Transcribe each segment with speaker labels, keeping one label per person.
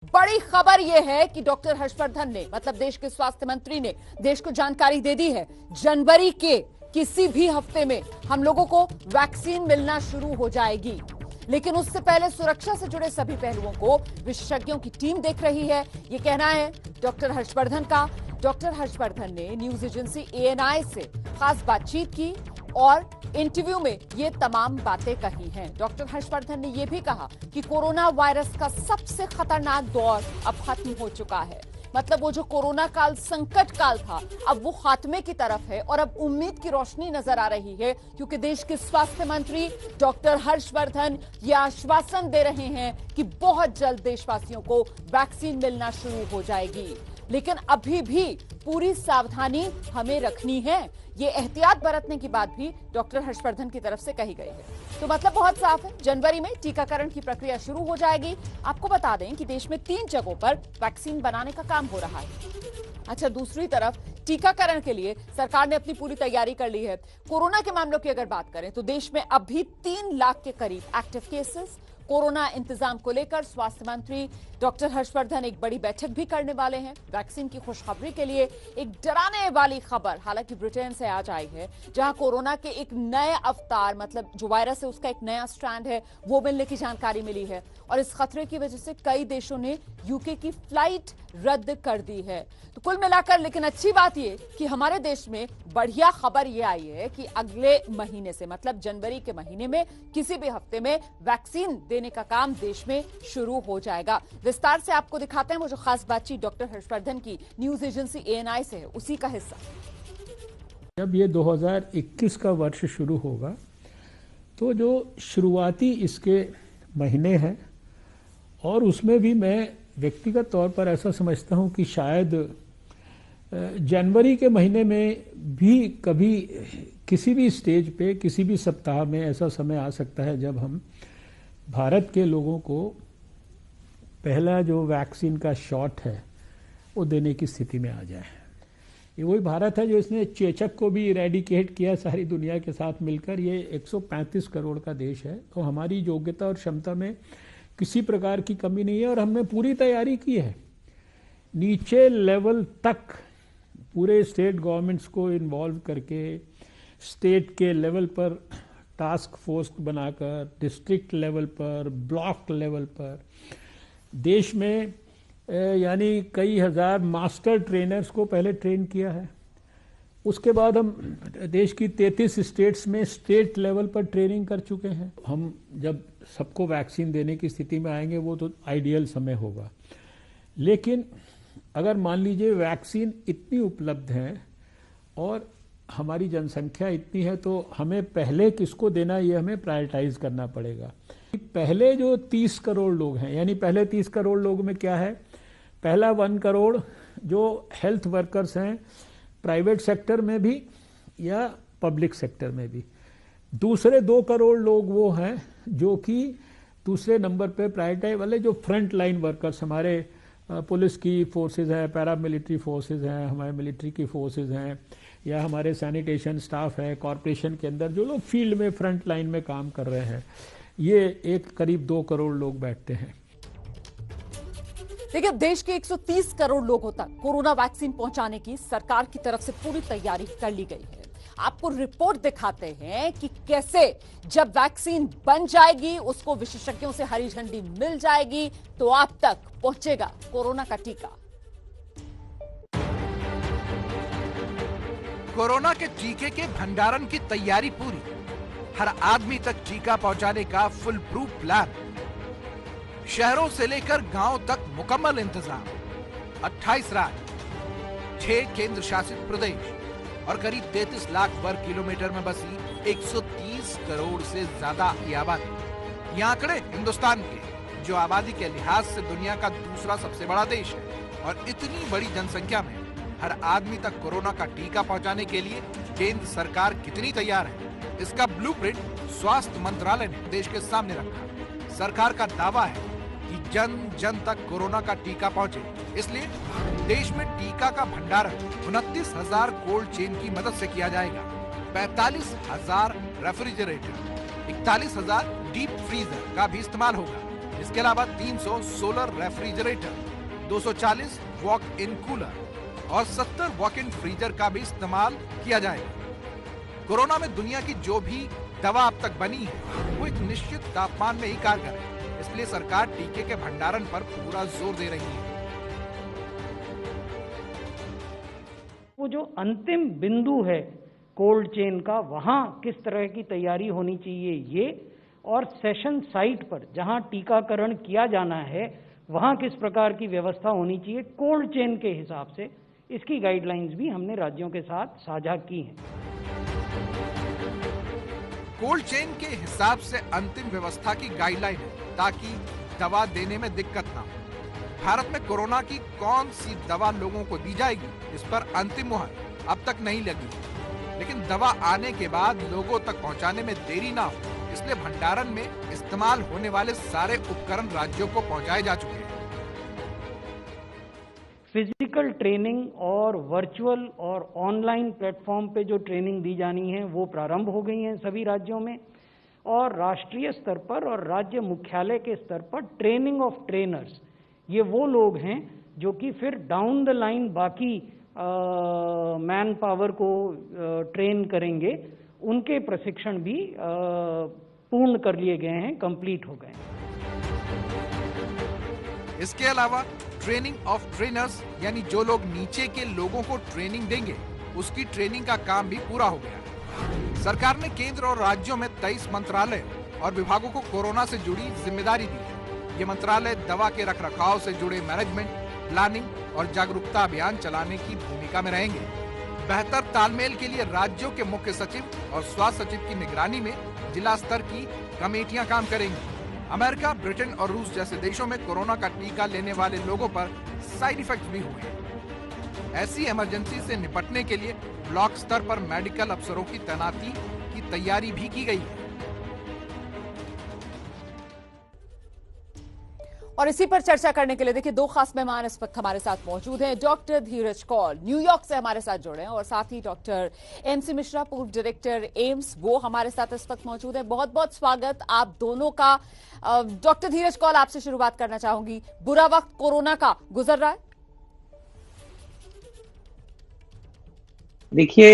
Speaker 1: बड़ी खबर यह है कि डॉक्टर हर्षवर्धन ने मतलब देश के स्वास्थ्य मंत्री ने देश को जानकारी दे दी है। जनवरी के किसी भी हफ्ते में हम लोगों को वैक्सीन मिलना शुरू हो जाएगी, लेकिन उससे पहले सुरक्षा से जुड़े सभी पहलुओं को विशेषज्ञों की टीम देख रही है, ये कहना है डॉक्टर हर्षवर्धन का। डॉक्टर हर्षवर्धन ने न्यूज एजेंसी ANI से खास बातचीत की और इंटरव्यू में ये तमाम बातें कही हैं। डॉक्टर हर्षवर्धन ने यह भी कहा कि कोरोना वायरस का सबसे खतरनाक दौर अब खत्म हो चुका है। मतलब वो जो कोरोना काल संकट काल था, अब वो खात्मे की तरफ है और अब उम्मीद की रोशनी नजर आ रही है, क्योंकि देश के स्वास्थ्य मंत्री डॉक्टर हर्षवर्धन ये आश्वासन दे रहे हैं कि बहुत जल्द देशवासियों को वैक्सीन मिलना शुरू हो जाएगी। लेकिन अभी भी पूरी सावधानी हमें रखनी है, ये एहतियात बरतने की बात भी डॉक्टर हर्षवर्धन की तरफ से कही गई है। तो मतलब बहुत साफ है, जनवरी में टीकाकरण की प्रक्रिया शुरू हो जाएगी। आपको बता दें कि देश में 3 जगहों पर वैक्सीन बनाने का काम हो रहा है। अच्छा, दूसरी तरफ टीकाकरण के लिए सरकार ने अपनी पूरी तैयारी कर ली है। कोरोना के मामलों की अगर बात करें तो देश में अब भी 3 लाख के करीब एक्टिव केसेस। कोरोना इंतजाम को लेकर स्वास्थ्य मंत्री डॉक्टर हर्षवर्धन एक बड़ी बैठक भी करने वाले हैं। वैक्सीन की खुशखबरी के लिए एक डराने वाली खबर हालांकि ब्रिटेन से आज आई है, जहां कोरोना के एक नए अवतार मतलब जो वायरस है उसका एक नया स्ट्रैंड है वो मिलने की जानकारी मिली है। और इस खतरे की वजह से कई देशों ने यूके की फ्लाइट रद्द कर दी है। तो कुल मिलाकर लेकिन अच्छी बात यह कि हमारे देश में बढ़िया खबर यह आई है कि अगले महीने से मतलब जनवरी के महीने में किसी भी हफ्ते में वैक्सीन देने का काम देश में शुरू हो जाएगा। विस्तार से आपको दिखाते हैं वो जो खास बातचीत डॉक्टर हर्षवर्धन की न्यूज एजेंसी ANI से है, उसी का हिस्सा।
Speaker 2: जब ये 2021 का वर्ष शुरू होगा तो जो शुरुआती इसके महीने हैं और उसमें भी मैं व्यक्तिगत तौर पर ऐसा समझता हूं कि शायद जनवरी के महीने में भी कभी किसी भी स्टेज पे किसी भी सप्ताह में ऐसा समय आ सकता है जब हम भारत के लोगों को पहला जो वैक्सीन का शॉट है वो देने की स्थिति में आ जाए। ये वही भारत है जो इसने चेचक को भी इरेडिकेट किया सारी दुनिया के साथ मिलकर। ये 135 करोड़ का देश है, तो हमारी योग्यता और क्षमता में किसी प्रकार की कमी नहीं है और हमने पूरी तैयारी की है। नीचे लेवल तक पूरे स्टेट गवर्नमेंट्स को इन्वॉल्व करके स्टेट के लेवल पर टास्क फोर्स बनाकर, डिस्ट्रिक्ट लेवल पर, ब्लॉक लेवल पर देश में यानी कई हजार मास्टर ट्रेनर्स को पहले ट्रेन किया है। उसके बाद हम देश की 33 स्टेट्स में स्टेट लेवल पर ट्रेनिंग कर चुके हैं। हम जब सबको वैक्सीन देने की स्थिति में आएंगे वो तो आइडियल समय होगा, लेकिन अगर मान लीजिए वैक्सीन इतनी उपलब्ध है और हमारी जनसंख्या इतनी है तो हमें पहले किसको देना ये हमें प्रायोरिटाइज करना पड़ेगा। पहले जो 30 करोड़ लोग हैं, यानी पहले 30 करोड़ लोगों में क्या है, पहला 1 करोड़ जो हेल्थ वर्कर्स हैं प्राइवेट सेक्टर में भी या पब्लिक सेक्टर में भी। दूसरे 2 करोड़ लोग वो हैं जो कि दूसरे नंबर पे प्रायोरिटाइज वाले जो फ्रंट लाइन वर्कर्स, हमारे पुलिस की फोर्सेस हैं, पैरामिलिट्री फोर्सेस हैं, हमारे मिलिट्री की फोर्सेस हैं, या हमारे सैनिटेशन स्टाफ है, कॉरपोरेशन के अंदर जो लोग फील्ड में फ्रंट लाइन में काम कर रहे हैं, ये एक करीब 2 करोड़ लोग बैठते हैं।
Speaker 1: देखिए, देश के 130 करोड़ लोगों तक कोरोना वैक्सीन पहुंचाने की सरकार की तरफ से पूरी तैयारी कर ली गई है। आपको रिपोर्ट दिखाते हैं कि कैसे जब वैक्सीन बन जाएगी, उसको विशेषज्ञों से हरी झंडी मिल जाएगी तो आप तक पहुंचेगा कोरोना का टीका।
Speaker 3: कोरोना के टीके के भंडारण की तैयारी पूरी, हर आदमी तक टीका पहुंचाने का फुल प्रूफ प्लान, शहरों से लेकर गांव तक मुकम्मल इंतजाम। 28 राज्य, 6 केंद्र शासित प्रदेश और करीब 33 लाख वर्ग किलोमीटर में बसी 130 करोड़ से ज्यादा की आबादी। ये आंकड़े हिंदुस्तान के, जो आबादी के लिहाज से दुनिया का दूसरा सबसे बड़ा देश है। और इतनी बड़ी जनसंख्या में हर आदमी तक कोरोना का टीका पहुंचाने के लिए केंद्र सरकार कितनी तैयार है, इसका ब्लूप्रिंट स्वास्थ्य मंत्रालय ने देश के सामने रखा। सरकार का दावा है कि जन जन तक कोरोना का टीका पहुंचे, इसलिए देश में टीका का भंडारण 29,000 कोल्ड चेन की मदद से किया जाएगा। 45,000 रेफ्रिजरेटर, 41,000 डीप फ्रीजर का भी इस्तेमाल होगा। इसके अलावा 300 solar refrigerator, 240 walk in cooler और 70 वॉक इन फ्रीजर का भी इस्तेमाल किया जाएगा। कोरोना में दुनिया की जो भी दवा अब तक बनी है वो एक निश्चित तापमान में ही कारगर है, इसलिए सरकार टीके के भंडारण पर पूरा जोर दे रही है।
Speaker 4: वो जो अंतिम बिंदु है कोल्ड चेन का, वहां किस तरह की तैयारी होनी चाहिए ये, और सेशन साइट पर जहां टीकाकरण किया जाना है वहां किस प्रकार की व्यवस्था होनी चाहिए कोल्ड चेन के हिसाब से, इसकी गाइडलाइंस भी हमने राज्यों के साथ साझा की हैं।
Speaker 3: कोल्ड चेन के हिसाब से अंतिम व्यवस्था की गाइडलाइन है ताकि दवा देने में दिक्कत ना हो। भारत में कोरोना की कौन सी दवा लोगों को दी जाएगी, इस पर अंतिम मुहर अब तक नहीं लगी, लेकिन दवा आने के बाद लोगों तक पहुंचाने में देरी ना हो, इसलिए भंडारण में इस्तेमाल होने वाले सारे उपकरण राज्यों को पहुंचाए जा चुके हैं।
Speaker 4: फिजिकल ट्रेनिंग और वर्चुअल और ऑनलाइन प्लेटफॉर्म पे जो ट्रेनिंग दी जानी है वो प्रारंभ हो गई है सभी राज्यों में, और राष्ट्रीय स्तर पर और राज्य मुख्यालय के स्तर पर ट्रेनिंग ऑफ ट्रेनर्स, ये वो लोग हैं जो कि फिर डाउन द लाइन बाकी मैन पावर को ट्रेन करेंगे, उनके प्रशिक्षण भी पूर्ण कर लिए गए हैं, कंप्लीट हो गए हैं।
Speaker 3: इसके अलावा ट्रेनिंग ऑफ ट्रेनर्स यानी जो लोग नीचे के लोगों को ट्रेनिंग देंगे, उसकी ट्रेनिंग का काम भी पूरा हो गया। सरकार ने केंद्र और राज्यों में 23 मंत्रालय और विभागों को कोरोना से जुड़ी जिम्मेदारी दी है। ये मंत्रालय दवा के रखरखाव से जुड़े मैनेजमेंट, प्लानिंग और जागरूकता अभियान चलाने की भूमिका में रहेंगे। बेहतर तालमेल के लिए राज्यों के मुख्य सचिव और स्वास्थ्य सचिव की निगरानी में जिला स्तर की कमेटियां काम करेंगी। अमेरिका, ब्रिटेन और रूस जैसे देशों में कोरोना का टीका लेने वाले लोगों पर साइड इफेक्ट भी हुए हैं। ऐसी इमरजेंसी से निपटने के लिए ब्लॉक स्तर पर मेडिकल अफसरों की तैनाती की तैयारी भी की गई है।
Speaker 1: और इसी पर चर्चा करने के लिए देखिए दो खास मेहमान इस वक्त हमारे साथ मौजूद हैं। डॉक्टर धीरज कौल न्यूयॉर्क से हमारे साथ जुड़े हैं, और साथ ही डॉक्टर एमसी मिश्रा, पूर्व डायरेक्टर एम्स, वो हमारे साथ इस वक्त मौजूद हैं। बहुत बहुत स्वागत आप दोनों का। डॉक्टर धीरज कौल, आपसे शुरुआत करना चाहूंगी। बुरा वक्त कोरोना का गुजर रहा है?
Speaker 5: देखिए,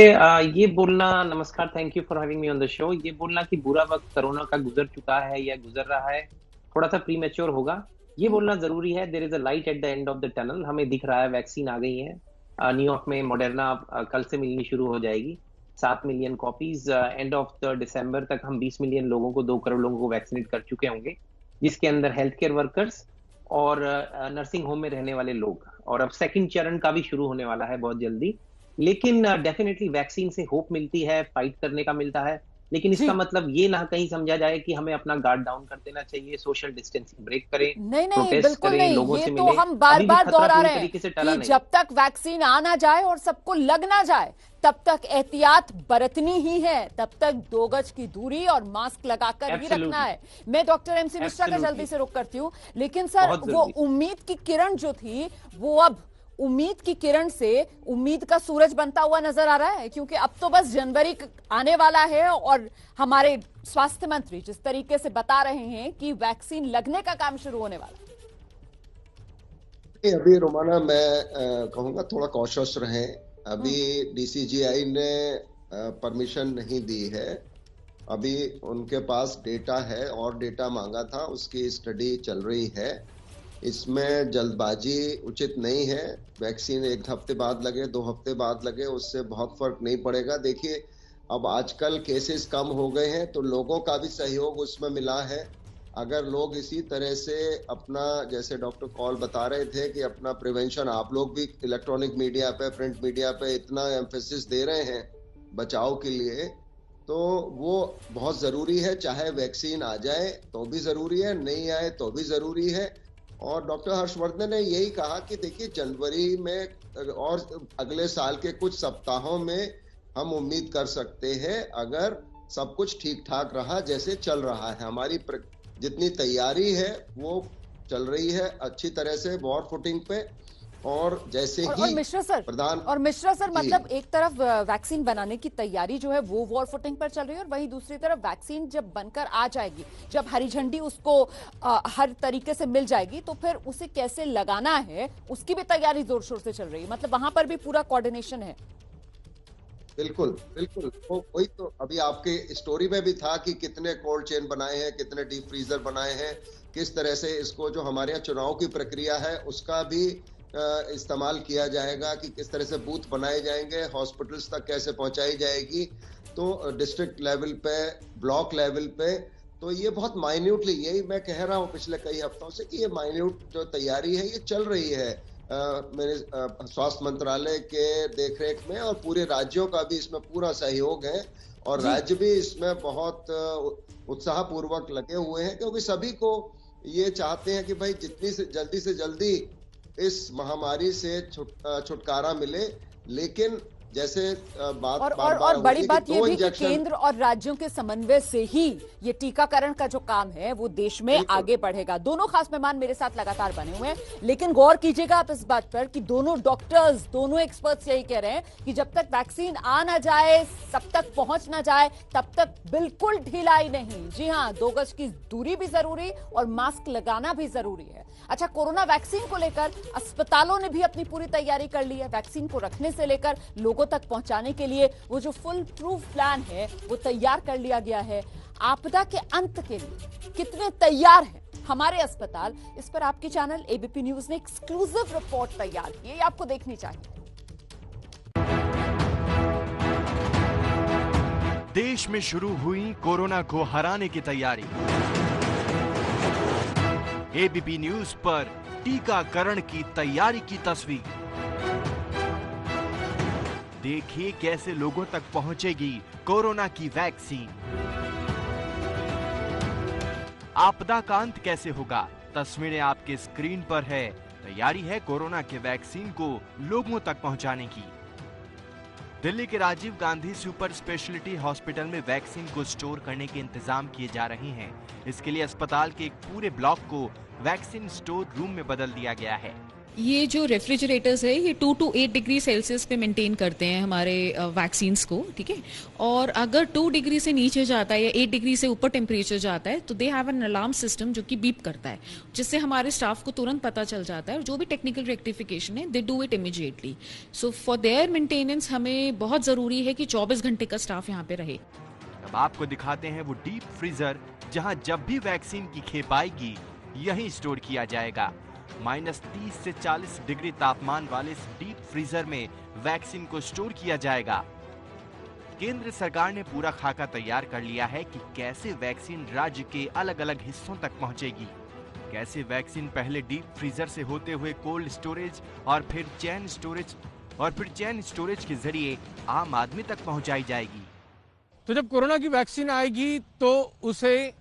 Speaker 5: ये बोलना, नमस्कार, thank you for having me on the show. ये बोलना कि बुरा वक्त कोरोना का गुजर चुका है या गुजर रहा है, थोड़ा सा प्रीमेच्योर होगा। ये बोलना जरूरी है, there is a light at the end of the tunnel. हमें दिख रहा है, वैक्सीन आ गई है। न्यूयॉर्क में मॉडर्ना कल से मिलनी शुरू हो जाएगी, 7 million copies. And of the दिसंबर तक हम 20 मिलियन लोगों को, 2 करोड़ लोगों को वैक्सीनेट कर चुके होंगे, जिसके अंदर हेल्थ केयर वर्कर्स और नर्सिंग होम में रहने वाले लोग। और अब सेकंड चरण का भी शुरू होने वाला है बहुत जल्दी। लेकिन डेफिनेटली वैक्सीन से होप मिलती है, फाइट करने का मिलता है, लेकिन इसका मतलब ये ना कहीं समझा जाए कि हमें अपना गार्ड डाउन कर देना चाहिए, सोशल डिस्टेंसिंग ब्रेक करें,
Speaker 1: नहीं,
Speaker 5: प्रोटेस्ट
Speaker 1: बिल्कुल
Speaker 5: करें,
Speaker 1: नहीं।
Speaker 5: लोगों
Speaker 1: ये
Speaker 5: से
Speaker 1: तो
Speaker 5: मिलें।
Speaker 1: हम बार बार दोहरा रहे हैं कि जब तक वैक्सीन आ ना जाए और सबको लग ना जाए तब तक एहतियात बरतनी ही है, तब तक 2 गज की दूरी और मास्क लगाकर ही रखना है। मैं डॉक्टर एमसी मिश्रा का जल्दी से रुख करती हूँ, लेकिन सर वो उम्मीद की किरण जो थी वो अब उम्मीद की किरण से उम्मीद का सूरज बनता हुआ नजर आ रहा है, क्योंकि अब तो बस जनवरी आने वाला है और हमारे स्वास्थ्य मंत्री जिस तरीके से बता रहे हैं कि वैक्सीन लगने का काम शुरू होने वाला है।
Speaker 6: अभी रोमाना मैं कहूंगा थोड़ा कॉशियस रहें। अभी डीसीजीआई ने परमिशन नहीं दी है, अभी उनके पास डेटा है और डेटा मांगा था, उसकी स्टडी चल रही है। इसमें जल्दबाजी उचित नहीं है। वैक्सीन 1 हफ्ते बाद लगे, 2 हफ्ते बाद लगे, उससे बहुत फर्क नहीं पड़ेगा। देखिए, अब आजकल केसेस कम हो गए हैं तो लोगों का भी सहयोग उसमें मिला है। अगर लोग इसी तरह से अपना, जैसे डॉक्टर कौल बता रहे थे कि अपना प्रिवेंशन, आप लोग भी इलेक्ट्रॉनिक मीडिया पे, प्रिंट मीडिया पे इतना एम्फेसिस दे रहे हैं बचाव के लिए, तो वो बहुत जरूरी है। चाहे वैक्सीन आ जाए तो भी जरूरी है, नहीं आए तो भी जरूरी है। और डॉक्टर हर्षवर्धन ने यही कहा कि देखिए, जनवरी में और अगले साल के कुछ सप्ताहों में हम उम्मीद कर सकते हैं, अगर सब कुछ ठीक ठाक रहा जैसे चल रहा है। हमारी जितनी तैयारी है वो चल रही है अच्छी तरह से, वॉर फुटिंग पे। और जैसे ही
Speaker 1: मिश्रा सर मतलब एक तरफ वैक्सीन बनाने की तैयारी जो है वो वॉर फुटिंग पर चल रही है, और वहीं दूसरी तरफ वैक्सीन जब बनकर आ जाएगी, जब हरी झंडी उसको हर तरीके से मिल जाएगी, तो फिर उसे कैसे लगाना है उसकी भी तैयारी जोर शोर से चल रही है। मतलब वहां पर भी पूरा कोऑर्डिनेशन है।
Speaker 6: बिल्कुल बिल्कुल, तो वही तो अभी आपके स्टोरी में भी था कि कितने कोल्ड चेन बनाए हैं, कितने डीप फ्रीजर बनाए हैं, किस तरह से इसको जो हमारे यहाँ चुनाव की प्रक्रिया है उसका भी इस्तेमाल किया जाएगा, कि किस तरह से बूथ बनाए जाएंगे, हॉस्पिटल्स तक कैसे पहुंचाई जाएगी, तो डिस्ट्रिक्ट लेवल पे, ब्लॉक लेवल पे। तो ये बहुत माइन्यूटली, यही मैं कह रहा हूँ पिछले कई हफ्तों से कि ये माइन्यूट जो तैयारी है ये चल रही है मेरे स्वास्थ्य मंत्रालय के देखरेख में, और पूरे राज्यों का भी इसमें पूरा सहयोग है, और राज्य भी इसमें बहुत उत्साह पूर्वक लगे हुए हैं, क्योंकि सभी को ये चाहते हैं कि भाई जितनी से जल्दी इस महामारी से छुटकारा मिले। लेकिन जैसे बात
Speaker 1: और बड़ी बात ये भी कि केंद्र और राज्यों के समन्वय से ही ये टीकाकरण का जो काम है वो देश में आगे बढ़ेगा। दोनों खास मेहमान मेरे साथ लगातार बने हुए हैं, लेकिन गौर कीजिएगा आप इस बात पर कि दोनों डॉक्टर्स, दोनों एक्सपर्ट्स यही कह रहे हैं कि जब तक वैक्सीन आ ना जाए, सब तक पहुंच ना जाए, तब तक बिल्कुल ढिलाई नहीं। जी हाँ, 2 गज की दूरी भी जरूरी और मास्क लगाना भी जरूरी है। अच्छा, कोरोना वैक्सीन को लेकर अस्पतालों ने भी अपनी पूरी तैयारी कर ली है। वैक्सीन को रखने से लेकर लोगों तक पहुंचाने के लिए वो जो फुल प्रूफ प्लान है वो तैयार कर लिया गया है। आपदा के अंत के लिए कितने तैयार हैं हमारे अस्पताल, इस पर आपके चैनल एबीपी न्यूज ने एक्सक्लूसिव रिपोर्ट तैयार की है, ये आपको देखनी चाहिए।
Speaker 7: देश में शुरू हुई कोरोना को हराने की तैयारी। एबीपी न्यूज पर टीकाकरण की तैयारी की तस्वीर। देखिए कैसे लोगों तक पहुंचेगी कोरोना की वैक्सीन। आपदा का अंत कैसे होगा, तस्वीरें आपके स्क्रीन पर है। तैयारी है कोरोना के वैक्सीन को लोगों तक पहुंचाने की। दिल्ली के Rajiv Gandhi super speciality hospital में वैक्सीन को स्टोर करने के इंतजाम किए जा रहे हैं। इसके लिए अस्पताल के एक पूरे ब्लॉक को वैक्सीन स्टोर रूम में बदल दिया गया है।
Speaker 8: ये जो रेफ्रिजरेटर्स है ये 2 to 8 डिग्री सेल्सियस पे मेंटेन करते हैं हमारे वैक्सीन्स को, ठीक है। और अगर 2 डिग्री से नीचे जाता है या 8 डिग्री से ऊपर टेम्परेचर जाता है तो they have an alarm system जो कि बीप करता है, जिससे हमारे स्टाफ को तुरंत पता चल जाता है, और जो भी टेक्निकल रेक्टिफिकेशन है they do it immediately. So for their maintenance हमें बहुत जरूरी है कि 24 घंटे का स्टाफ यहाँ पे रहे।
Speaker 7: अब आपको दिखाते हैं वो डीप फ्रीजर जहाँ जब भी वैक्सीन की खेप आएगी यहीं स्टोर किया जाएगा। -30 से 40 डिग्री तापमान वाले इस डीप फ्रीजर में वैक्सीन को स्टोर किया जाएगा। केंद्र सरकार ने पूरा खाका तैयार कर लिया है कि कैसे वैक्सीन राज्य के अलग अलग हिस्सों तक पहुंचेगी, कैसे वैक्सीन पहले डीप फ्रीजर से होते हुए कोल्ड स्टोरेज और फिर चेन स्टोरेज के जरिए आम आदमी तक पहुंचाई जाएगी।
Speaker 9: तो जब कोरोना की वैक्सीन आएगी तो उसे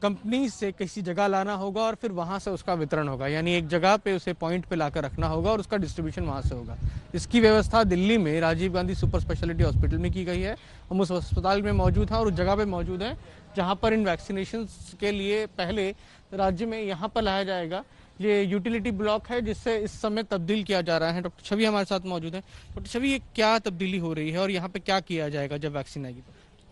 Speaker 9: कंपनी से किसी जगह लाना होगा और फिर वहां से उसका वितरण होगा, यानी एक जगह पे उसे पॉइंट पे लाकर रखना होगा और उसका डिस्ट्रीब्यूशन वहां से होगा। इसकी व्यवस्था दिल्ली में Rajiv Gandhi super speciality hospital में की गई है। हम उस अस्पताल में मौजूद हैं और उस जगह पे मौजूद हैं जहां पर इन वैक्सीनेशन के लिए पहले राज्य में यहाँ पर लाया जाएगा। ये यूटिलिटी ब्लॉक है जिससे इस समय तब्दील किया जा रहा है। डॉक्टर छवि हमारे साथ मौजूद है। डॉक्टर छवि, ये क्या तब्दीली हो रही है और यहाँ पे क्या किया जाएगा जब वैक्सीन आएगी?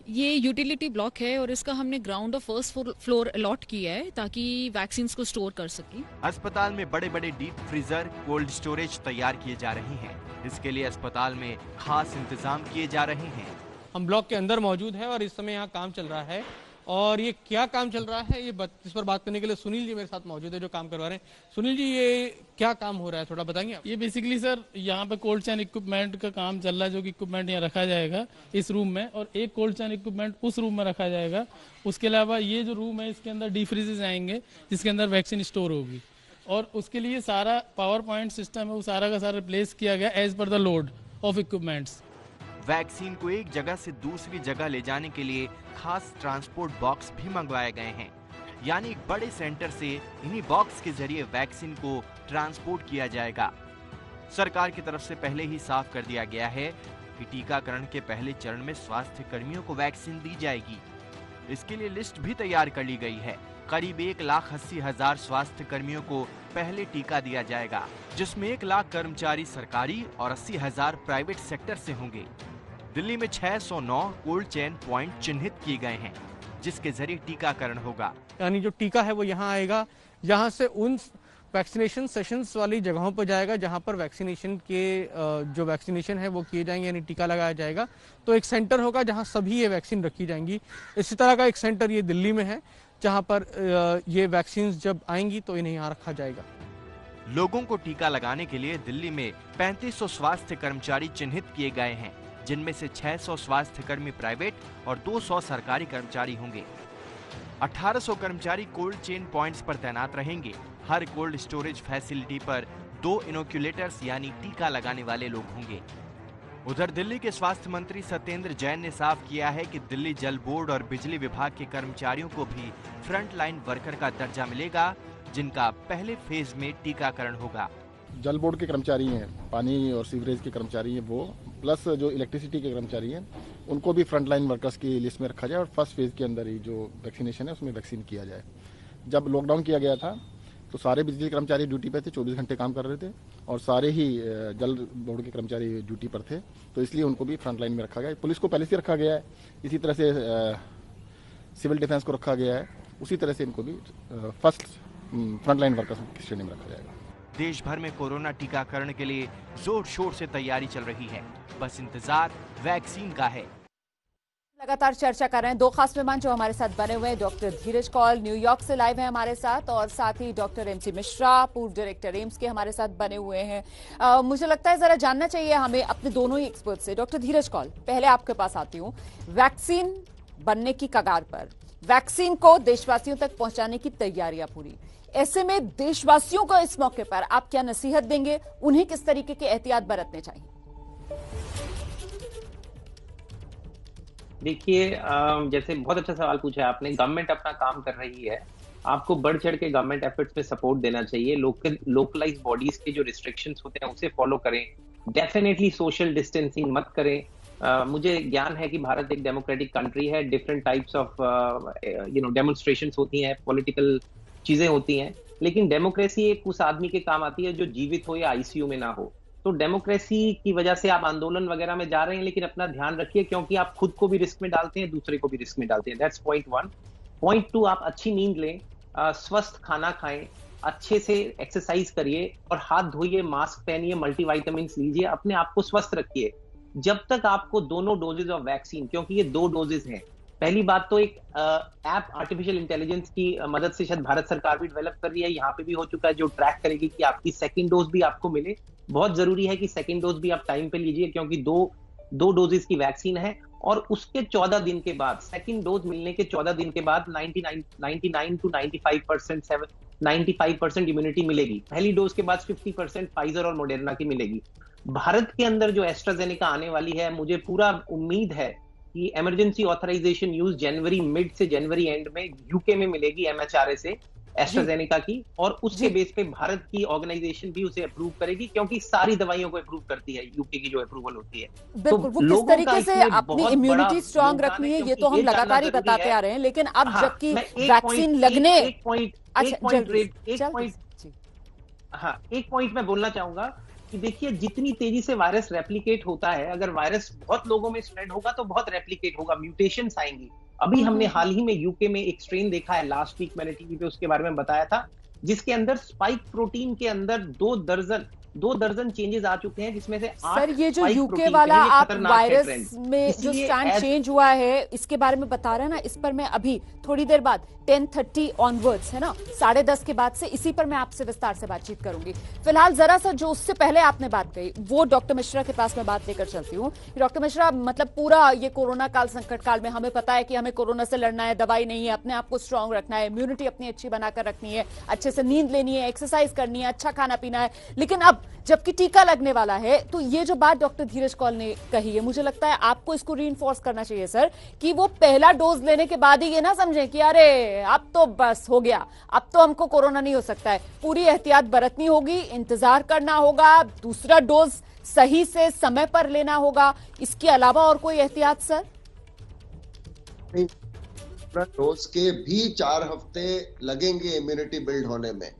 Speaker 8: ये यूटिलिटी ब्लॉक है और इसका हमने ग्राउंड और फर्स्ट फ्लोर अलॉट किया है ताकि वैक्सीन्स को स्टोर कर सकें।
Speaker 7: अस्पताल में बड़े बड़े डीप फ्रीजर, कोल्ड स्टोरेज तैयार किए जा रहे हैं। इसके लिए अस्पताल में खास इंतजाम किए जा रहे हैं।
Speaker 9: हम ब्लॉक के अंदर मौजूद है और इस समय यहाँ काम चल रहा है। और ये क्या काम चल रहा है इस पर बात करने के लिए सुनील जी मेरे साथ मौजूद है जो काम करवा रहे हैं। सुनील जी, ये क्या काम हो रहा है, थोड़ा बताएंगे आप?
Speaker 10: ये बेसिकली सर यहाँ पे कोल्ड चेन इक्विपमेंट का काम चल रहा है, जो कि इक्विपमेंट यहाँ रखा जाएगा इस रूम में, और एक कोल्ड चेन इक्विपमेंट उस रूम में रखा जाएगा। उसके अलावा ये जो रूम है इसके अंदर डी फ्रीजेस आएंगे जिसके अंदर वैक्सीन स्टोर होगी, और उसके लिए सारा पावर पॉइंट सिस्टम है वो सारा का सारा रिप्लेस किया गया as per the load of equipments.
Speaker 7: वैक्सीन को एक जगह से दूसरी जगह ले जाने के लिए खास ट्रांसपोर्ट बॉक्स भी मंगवाए गए हैं, यानी एक बड़े सेंटर से इन्हीं बॉक्स के जरिए वैक्सीन को ट्रांसपोर्ट किया जाएगा। सरकार की तरफ से पहले ही साफ कर दिया गया है कि टीकाकरण के पहले चरण में स्वास्थ्य कर्मियों को वैक्सीन दी जाएगी। इसके लिए लिस्ट भी तैयार कर ली गई है। करीब 1,80,000 स्वास्थ्य कर्मियों को पहले टीका दिया जाएगा, जिसमें 1 लाख कर्मचारी सरकारी और 80,000 प्राइवेट सेक्टर से होंगे। दिल्ली में 609 कोल्ड चेन पॉइंट चिन्हित किए गए हैं, जिसके जरिए टीकाकरण होगा।
Speaker 9: यानी जो टीका है वो यहाँ आएगा, यहाँ से उन वैक्सीनेशन सेशंस वाली जगहों पर जाएगा जहाँ पर वैक्सीनेशन के जो वैक्सीनेशन है वो किए जाएंगे, यानी टीका लगाया जाएगा। तो एक सेंटर होगा जहाँ सभी ये वैक्सीन रखी जाएंगी। इसी तरह का एक सेंटर ये दिल्ली में है, जहाँ पर ये वैक्सीन जब आएंगी तो इन्हें यहाँ रखा जाएगा।
Speaker 7: लोगों को टीका लगाने के लिए दिल्ली में 3500 स्वास्थ्य कर्मचारी चिन्हित किए गए हैं, जिनमें से 600 स्वास्थ्य कर्मी प्राइवेट और 200 सरकारी कर्मचारी होंगे। 1800 कर्मचारी कोल्ड चेन पॉइंट्स पर तैनात रहेंगे। हर कोल्ड स्टोरेज फैसिलिटी पर 2 इनोक्यूलेटर्स यानी टीका लगाने वाले लोग होंगे। उधर दिल्ली के स्वास्थ्य मंत्री सत्येंद्र जैन ने साफ किया है कि दिल्ली जल बोर्ड और बिजली विभाग के कर्मचारियों को भी फ्रंट लाइन वर्कर का दर्जा मिलेगा, जिनका पहले फेज में टीकाकरण होगा।
Speaker 11: जल बोर्ड के कर्मचारी हैं, पानी और सीवरेज के कर्मचारी हैं वो, प्लस जो इलेक्ट्रिसिटी के कर्मचारी हैं, उनको भी फ्रंट लाइन वर्कर्स की लिस्ट में रखा जाए और फर्स्ट फेज के अंदर ही जो वैक्सीनेशन है उसमें वैक्सीन किया जाए। जब लॉकडाउन किया गया था तो सारे बिजली कर्मचारी ड्यूटी पे थे, 24 घंटे काम कर रहे थे, और सारे ही जल बोर्ड के कर्मचारी ड्यूटी पर थे, तो इसलिए उनको भी फ्रंट लाइन में रखा गया। पुलिस को पहले से रखा गया है, इसी तरह से सिविल डिफेंस को रखा गया है, उसी तरह से इनको भी फर्स्ट फ्रंट लाइन वर्कर्स की श्रेणी में रखा जाएगा।
Speaker 7: देश भर में कोरोना टीकाकरण के लिए जोर शोर से तैयारी चल रही है, बस इंतजार वैक्सीन का है।
Speaker 1: लगातार चर्चा कर रहे हैं 2 खास मेहमान जो हमारे साथ बने हुए हैं। डॉक्टर धीरज कौल न्यूयॉर्क से लाइव है हमारे साथ, और साथ ही डॉक्टर MC मिश्रा पूर्व डायरेक्टर एम्स के हमारे साथ बने हुए हैं। मुझे लगता है जरा जानना चाहिए हमें अपने दोनों ही एक्सपर्ट से। डॉक्टर धीरज कौल, पहले आपके पास आती हूँ। वैक्सीन बनने की कगार पर, वैक्सीन को देशवासियों तक पहुंचाने की तैयारियां पूरी, ऐसे में देशवासियों को इस मौके पर आप क्या नसीहत देंगे? उन्हें किस तरीके के एहतियात बरतने चाहिए?
Speaker 5: देखिए, जैसे बहुत अच्छा सवाल पूछा है आपने। गवर्नमेंट अपना काम कर रही है, आपको बढ़ चढ़ के गवर्नमेंट एफर्ट्स में सपोर्ट देना चाहिए। लोकलाइज बॉडीज के जो रिस्ट्रिक्शंस होते हैं उसे फॉलो करें। डेफिनेटली सोशल डिस्टेंसिंग मत करें। मुझे ज्ञान है कि भारत एक डेमोक्रेटिक कंट्री है, डिफरेंट टाइप्स ऑफ डेमोन्स्ट्रेशंस होती हैं, पॉलिटिकल चीजें होती हैं, लेकिन डेमोक्रेसी एक उस आदमी के काम आती है जो जीवित हो या आईसीयू में ना हो। तो डेमोक्रेसी की वजह से आप आंदोलन वगैरह में जा रहे हैं, लेकिन अपना ध्यान रखिए, क्योंकि आप खुद को भी रिस्क में डालते हैं, दूसरे को भी रिस्क में डालते हैं। That's point 1। पॉइंट 2, आप अच्छी नींद लें, स्वस्थ खाना खाएं, अच्छे से एक्सरसाइज करिए और हाथ धोइए, मास्क पहनिए, मल्टीविटामिन लीजिए, अपने आप को स्वस्थ रखिए जब तक आपको दोनों डोजेज ऑफ वैक्सीन, क्योंकि ये 2 डोजेज हैं। पहली बात तो एक ऐप आर्टिफिशियल इंटेलिजेंस की मदद से शायद भारत सरकार भी डेवलप कर रही है, यहाँ पे भी हो चुका है, जो ट्रैक करेगी कि आपकी सेकंड डोज भी आपको मिले। बहुत जरूरी है कि सेकंड डोज भी आप टाइम पे लीजिए, क्योंकि दो डोजेस की वैक्सीन है, और उसके 14 दिन के बाद, सेकंड डोज मिलने के 14 दिन के बाद 99 to 95% इम्यूनिटी मिलेगी। पहली डोज के बाद 50% फाइजर और मॉडर्ना की मिलेगी। भारत के अंदर जो एस्ट्राजेनेका आने वाली है, मुझे पूरा उम्मीद है कि इमरजेंसी ऑथराइजेशन यूज जनवरी मिड से जनवरी एंड में यूके में मिलेगी MHRA से एस्ट्राजेनेका की, और उसके बेस पे भारत की ऑर्गेनाइजेशन भी उसे अप्रूव करेगी, क्योंकि सारी दवाइयों को अप्रूव करती है यूके की जो अप्रूवल होती है।
Speaker 1: बिल्कुल, वो किस तरीके से अपनी इम्यूनिटी स्ट्रांग रखनी है ये तो हम लगातार ही बताते आ रहे हैं, लेकिन अब जबकि वैक्सीन लगने
Speaker 5: एक पॉइंट मैं बोलना चाहूंगा कि देखिए, जितनी तेजी से वायरस रेप्लिकेट होता है, अगर वायरस बहुत लोगों में स्प्रेड होगा तो बहुत रेप्लिकेट होगा, म्यूटेशंस आएंगी। अभी हमने हाल ही में यूके में एक स्ट्रेन देखा है, लास्ट वीक मैंने टीवी पे उसके बारे में बताया था, जिसके अंदर स्पाइक प्रोटीन के अंदर 2 दर्जन चेंजेस आ चुके हैं, जिसमें से 8
Speaker 1: सर ये जो यूके वाला आप वायरस में जो स्टैंड चेंज हुआ है इसके बारे में बता रहे हैं ना, इस पर मैं अभी थोड़ी देर बाद 10:30 ऑनवर्ड्स है ना, 10:30 के बाद से इसी पर मैं आपसे विस्तार से बातचीत करूंगी। फिलहाल जरा सा जो उससे पहले आपने बात कही वो डॉक्टर मिश्रा के पास मैं बात लेकर चलती हूँ। डॉक्टर मिश्रा, मतलब पूरा ये कोरोना काल, संकट काल में हमें पता है कि हमें कोरोना से लड़ना है, दवाई नहीं है, अपने आप को स्ट्रांग रखना है, इम्यूनिटी अपनी अच्छी बनाकर रखनी है, अच्छे से नींद लेनी है, एक्सरसाइज करनी है, अच्छा खाना पीना है, लेकिन अब जबकि टीका लगने वाला है तो ये जो बात डॉक्टर धीरज कौल ने कही है, मुझे लगता है आपको इसको रीइंफोर्स करना चाहिए सर, कि वो पहला डोज लेने के बाद ही ये ना समझें कि अरे अब तो बस हो गया, अब तो हमको कोरोना नहीं हो सकता है। पूरी एहतियात बरतनी होगी, इंतजार करना होगा, दूसरा डोज सही से समय पर लेना होगा। इसके अलावा और कोई एहतियात सर?
Speaker 6: डोज के भी 4 हफ्ते लगेंगे इम्यूनिटी बिल्ड होने में।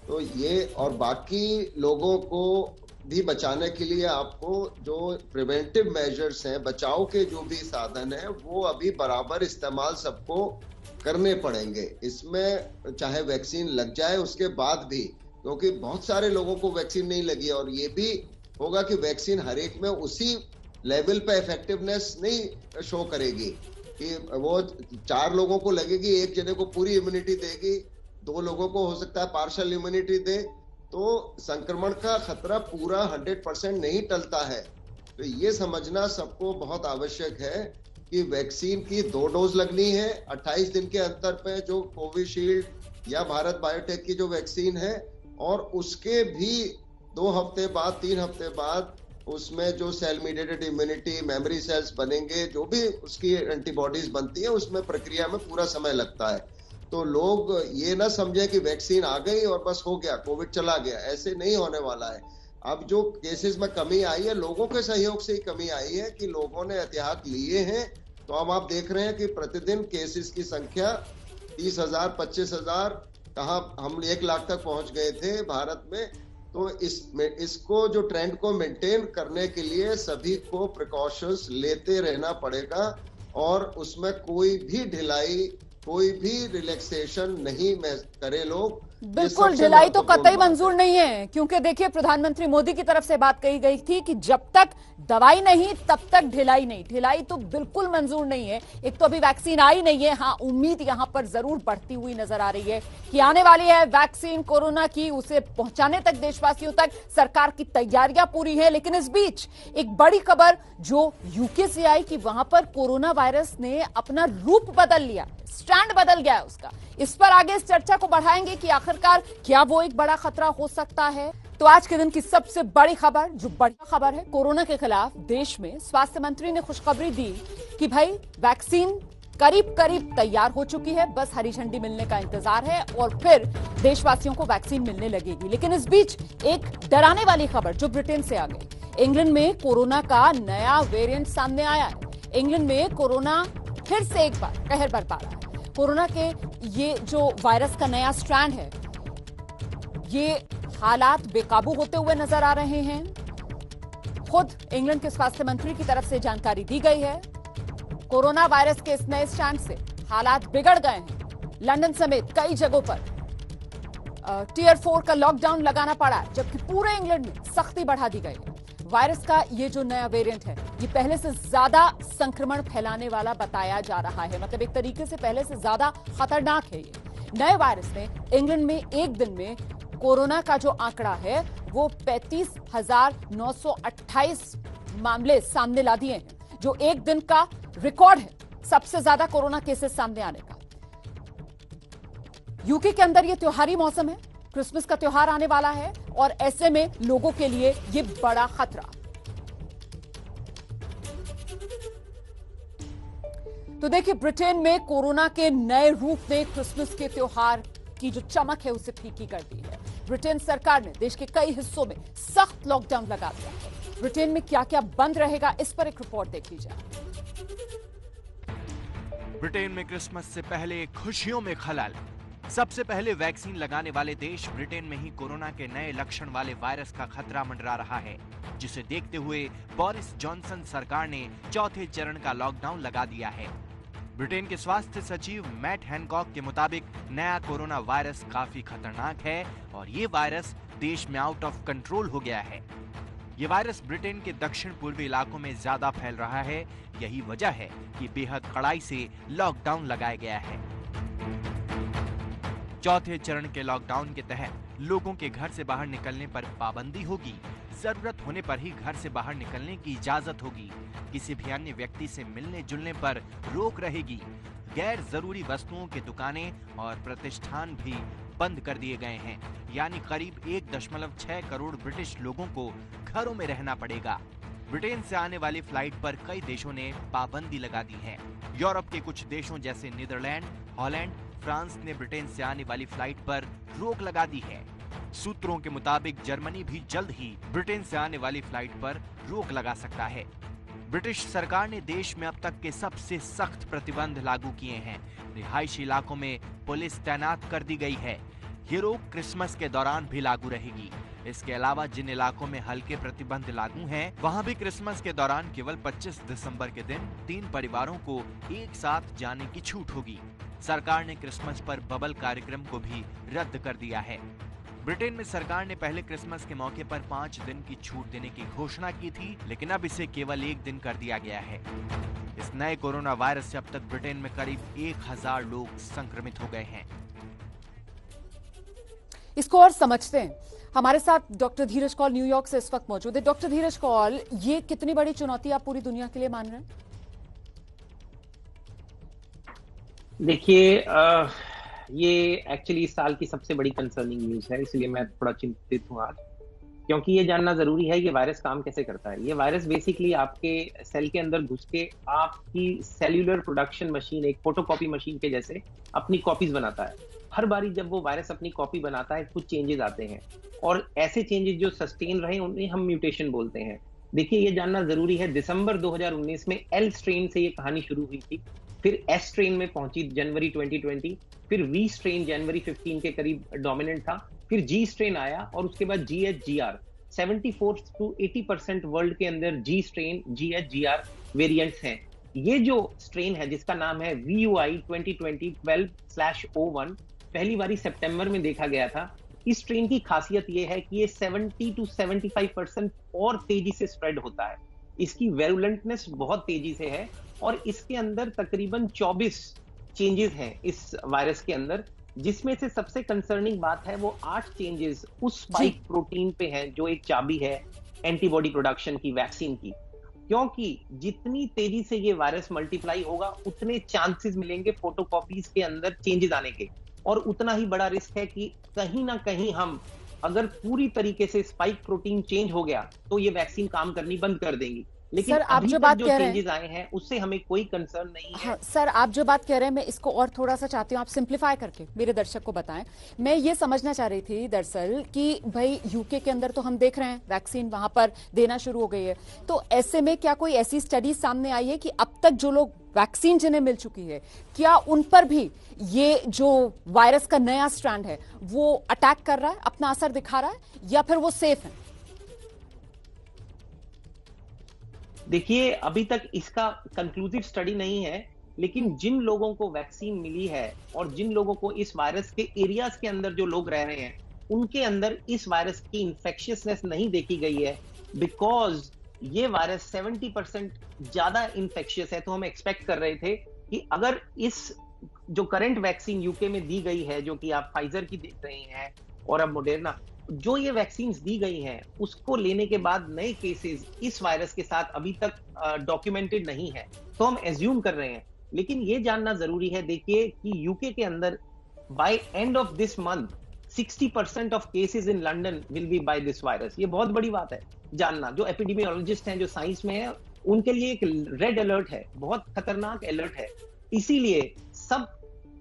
Speaker 6: तो ये और बाकी लोगों को भी बचाने के लिए आपको जो प्रिवेंटिव मेजर्स हैं, बचाव के जो भी साधन हैं, वो अभी बराबर इस्तेमाल सबको करने पड़ेंगे। इसमें चाहे वैक्सीन लग जाए उसके बाद भी, क्योंकि बहुत सारे लोगों को वैक्सीन नहीं लगी और ये भी होगा कि वैक्सीन हर एक में उसी लेवल पे इफेक्टिवनेस नहीं शो करेगी कि वो 4 लोगों को लगेगी, एक जने को पूरी इम्यूनिटी देगी, 2 लोगों को हो सकता है पार्शियल इम्यूनिटी दे, तो संक्रमण का खतरा पूरा 100% नहीं टलता है। तो ये समझना सबको बहुत आवश्यक है कि वैक्सीन की 2 डोज लगनी है 28 दिन के अंतर पे, जो कोविशील्ड या भारत बायोटेक की जो वैक्सीन है, और उसके भी 2 हफ्ते बाद 3 हफ्ते बाद उसमें जो cell mediated immunity, memory cells बनेंगे, जो भी उसकी एंटीबॉडीज बनती है, उसमें प्रक्रिया में पूरा समय लगता है। तो लोग ये ना समझे कि वैक्सीन आ गई और बस हो गया, कोविड चला गया, ऐसे नहीं होने वाला है। अब जो केसेस में कमी आई है, लोगों के सहयोग से ही कमी आई है कि लोगों ने एहतियात लिए हैं। तो अब आप देख रहे हैं कि प्रतिदिन केसेस की संख्या 30,000, 25,000, कहाँ हम 1 लाख तक पहुंच गए थे भारत में। तो इसको जो ट्रेंड को मेंटेन करने के लिए सभी को प्रिकॉशंस लेते रहना पड़ेगा और उसमें कोई भी ढिलाई, कोई भी रिलैक्सेशन नहीं करे लोग।
Speaker 1: बिल्कुल ढिलाई तो कतई मंजूर नहीं है, क्योंकि देखिए प्रधानमंत्री मोदी की तरफ से बात कही गई थी कि जब तक दवाई नहीं तब तक ढिलाई नहीं। ढिलाई तो बिल्कुल मंजूर नहीं है। एक तो अभी वैक्सीन आई नहीं है। हाँ, उम्मीद यहां पर जरूर बढ़ती हुई नजर आ रही है कि आने वाली है वैक्सीन कोरोना की, उसे पहुंचाने तक देशवासियों तक सरकार की तैयारियां पूरी है। लेकिन इस बीच एक बड़ी खबर जो यूके से आई कि वहां पर कोरोना वायरस ने अपना रूप बदल लिया, स्टैंड बदल गया है उसका। इस पर आगे इस चर्चा को बढ़ाएंगे कि आखिरकार क्या वो एक बड़ा खतरा हो सकता है। तो आज के दिन की सबसे बड़ी खबर, जो बड़ी खबर है, कोरोना के खिलाफ देश में स्वास्थ्य मंत्री ने खुशखबरी दी कि भाई वैक्सीन करीब करीब तैयार हो चुकी है, बस हरी झंडी मिलने का इंतजार है और फिर देशवासियों को वैक्सीन मिलने लगेगी। लेकिन इस बीच एक डराने वाली खबर जो ब्रिटेन से आ गई। इंग्लैंड में कोरोना का नया वेरिएंट सामने आया है। इंग्लैंड में कोरोना फिर से एक बार कहर बरपा रहा है। कोरोना के ये जो वायरस का नया स्ट्रैंड है, ये हालात बेकाबू होते हुए नजर आ रहे हैं। खुद इंग्लैंड के स्वास्थ्य मंत्री की तरफ से जानकारी दी गई है। कोरोना वायरस के इस नए स्ट्रैंड से हालात बिगड़ गए हैं। लंदन समेत कई जगहों पर टियर 4 का लॉकडाउन लगाना पड़ा, जबकि पूरे इंग्लैंड में सख्ती बढ़ा दी गई है। वायरस का ये जो नया वेरिएंट है, ये पहले से ज्यादा संक्रमण फैलाने वाला बताया जा रहा है। मतलब एक तरीके से पहले से ज्यादा खतरनाक है ये नए वायरस ने। इंग्लैंड में एक दिन में कोरोना का जो आंकड़ा है वो 35,928 मामले सामने ला दिए हैं, जो एक दिन का रिकॉर्ड है सबसे ज्यादा कोरोना केसेस सामने आने का। यूके के अंदर ये त्योहारी मौसम है, क्रिसमस का त्योहार आने वाला है और ऐसे में लोगों के लिए ये बड़ा खतरा। तो देखिए, ब्रिटेन में कोरोना के नए रूप ने क्रिसमस के त्योहार की जो चमक है उसे फीकी कर दी है। ब्रिटेन सरकार ने देश के कई हिस्सों में सख्त लॉकडाउन लगा दिया है। ब्रिटेन में क्या क्या बंद रहेगा, इस पर एक रिपोर्ट देख लीजिए।
Speaker 7: ब्रिटेन में क्रिसमस से पहले खुशियों में खलल। सबसे पहले वैक्सीन लगाने वाले देश ब्रिटेन में ही कोरोना के नए लक्षण वाले वायरस का खतरा मंडरा रहा है, जिसे देखते हुए बोरिस जॉनसन सरकार ने चौथे चरण का लॉकडाउन लगा दिया है। ब्रिटेन के स्वास्थ्य सचिव मैट हैनकॉक के मुताबिक नया कोरोना वायरस काफी खतरनाक है और ये वायरस देश में आउट ऑफ कंट्रोल हो गया है। ये वायरस ब्रिटेन के दक्षिण पूर्वी इलाकों में ज्यादा फैल रहा है। यही वजह है कि बेहद कड़ाई से लॉकडाउन लगाया गया है। चौथे चरण के लॉकडाउन के तहत लोगों के घर से बाहर निकलने पर पाबंदी होगी। जरूरत होने पर ही घर से बाहर निकलने की इजाजत होगी। किसी भी अन्य व्यक्ति से मिलने जुलने पर रोक रहेगी। गैर जरूरी वस्तुओं की दुकानें और प्रतिष्ठान भी बंद कर दिए गए हैं। यानी करीब 1.6 करोड़ ब्रिटिश लोगों को घरों में रहना पड़ेगा। ब्रिटेन से आने वाली फ्लाइट पर कई देशों ने पाबंदी लगा दी है। यूरोप के कुछ देशों जैसे नीदरलैंड, हॉलैंड, फ्रांस ने ब्रिटेन से आने वाली फ्लाइट पर रोक लगा दी है। सूत्रों के मुताबिक जर्मनी भी जल्द ही ब्रिटेन से आने वाली फ्लाइट पर रोक लगा सकता है। ब्रिटिश सरकार ने देश में अब तक के सबसे सख्त प्रतिबंध लागू किए हैं। रिहायशी इलाकों में पुलिस तैनात कर दी गई है। ये रोक क्रिसमस के दौरान भी लागू रहेगी। इसके अलावा जिन इलाकों में हल्के प्रतिबंध लागू हैं, वहां भी क्रिसमस के दौरान केवल 25 दिसंबर के दिन 3 परिवारों को एक साथ जाने की छूट होगी। सरकार ने क्रिसमस पर बबल कार्यक्रम को भी रद्द कर दिया है। ब्रिटेन में सरकार ने पहले क्रिसमस के मौके पर 5 दिन की छूट देने की घोषणा की थी, लेकिन अब इसे केवल 1 दिन कर दिया गया है। इस नए कोरोना वायरस से अब तक ब्रिटेन में करीब 1000 लोग संक्रमित हो गए हैं।
Speaker 1: इसको और समझते हैं। हमारे साथ डॉक्टर धीरज कौल न्यूयॉर्क से इस वक्त मौजूद है। डॉक्टर धीरज कौल, ये कितनी बड़ी चुनौती आप पूरी दुनिया के लिए मान रहे हैं?
Speaker 5: देखिए, ये एक्चुअली इस साल की सबसे बड़ी कंसर्निंग न्यूज है, इसलिए मैं थोड़ा चिंतित हूँ आज, क्योंकि ये जानना जरूरी है ये वायरस काम कैसे करता है। ये वायरस बेसिकली आपके सेल के अंदर घुस के आपकी सेल्यूलर प्रोडक्शन मशीन, एक फोटोकॉपी मशीन के जैसे अपनी कॉपीज बनाता है। हर बारी जब वो वायरस अपनी कॉपी बनाता है, कुछ चेंजेस आते हैं, और ऐसे चेंजेस जो सस्टेन रहे उन्हें हम म्यूटेशन बोलते हैं। देखिए, ये जानना जरूरी है, दिसंबर 2019 में एल स्ट्रेन से ये कहानी शुरू हुई थी, फिर एस स्ट्रेन में पहुंची जनवरी 2020, फिर वी स्ट्रेन जनवरी 15 के करीब डोमिनेंट था, फिर जी स्ट्रेन आया, और उसके बाद GH/GR। 74 to 80% वर्ल्ड के अंदर जी स्ट्रेन, GH/GR वेरिएंट्स हैं। ये जो स्ट्रेन है जिसका नाम है VUI 2020-12/01, पहली बारी सितंबर में देखा गया था। इस स्ट्रेन की खासियत ये है कि ये 70 to 75% और तेजी से स्प्रेड होता है। इसकी वेरुलेंटनेस बहुत तेजी से है, और इसके अंदर तकरीबन 24 चेंजेस हैं इस वायरस के अंदर, जिसमें से सबसे कंसर्निंग बात है वो 8 चेंजेस उस स्पाइक प्रोटीन पे हैं जो एक चाबी है एंटीबॉडी प्रोडक्शन की, वैक्सीन की। क्योंकि जितनी तेजी से ये वायरस मल्टीप्लाई होगा, उतने चांसेस मिलेंगे फोटोकॉपीज के अंदर चेंजेस आने के, और उतना ही बड़ा रिस्क है कि कहीं ना कहीं हम अगर पूरी तरीके से स्पाइक प्रोटीन चेंज हो गया तो ये वैक्सीन काम करनी बंद कर देंगी। लेकिन
Speaker 1: सर, आप जो बात कह रहे हैं,
Speaker 5: चेंजेस आए हैं उससे हमें कोई कंसर्न नहीं है।
Speaker 1: हाँ, सर, आप जो बात कह रहे हैं मैं इसको और थोड़ा सा चाहती हूँ आप सिंप्लीफाई करके मेरे दर्शक को बताएं। मैं ये समझना चाह रही थी दरअसल कि भाई यूके के अंदर तो हम देख रहे हैं वैक्सीन वहां पर देना शुरू हो गई है, तो ऐसे में क्या कोई ऐसी स्टडी सामने आई है कि अब तक जो लोग वैक्सीन जिन्हें मिल चुकी है, क्या उन पर भी ये जो वायरस का नया स्ट्रैंड है वो अटैक कर रहा है, अपना असर दिखा रहा है, या फिर वो सेफ है?
Speaker 5: देखिए, अभी तक इसका कंक्लूसिव स्टडी नहीं है, लेकिन जिन लोगों को वैक्सीन मिली है और जिन लोगों को इस वायरस के एरियाज के अंदर जो लोग रह रहे हैं, उनके अंदर इस वायरस की इंफेक्शियसनेस नहीं देखी गई है, बिकॉज ये वायरस 70% ज्यादा इंफेक्शियस है। तो हम एक्सपेक्ट कर रहे थे कि अगर इस जो करंट वैक्सीन यूके में दी गई है, जो कि आप फाइजर की देख रहे हैं और अब मोडेर्ना, जो ये वैक्सीन दी गई हैं, उसको लेने के बाद नए केसेस इस वायरस के साथ अभी तक डॉक्यूमेंटेड नहीं है, तो हम एज्यूम कर रहे हैं। लेकिन ये जानना जरूरी है, देखिए, कि यूके के अंदर by end of this month 60% of cases in London will be by this virus. ये बहुत बड़ी बात है जानना। जो एपिडेमियोलॉजिस्ट हैं, जो साइंस में है, उनके लिए एक रेड अलर्ट है, बहुत खतरनाक अलर्ट है। इसीलिए सब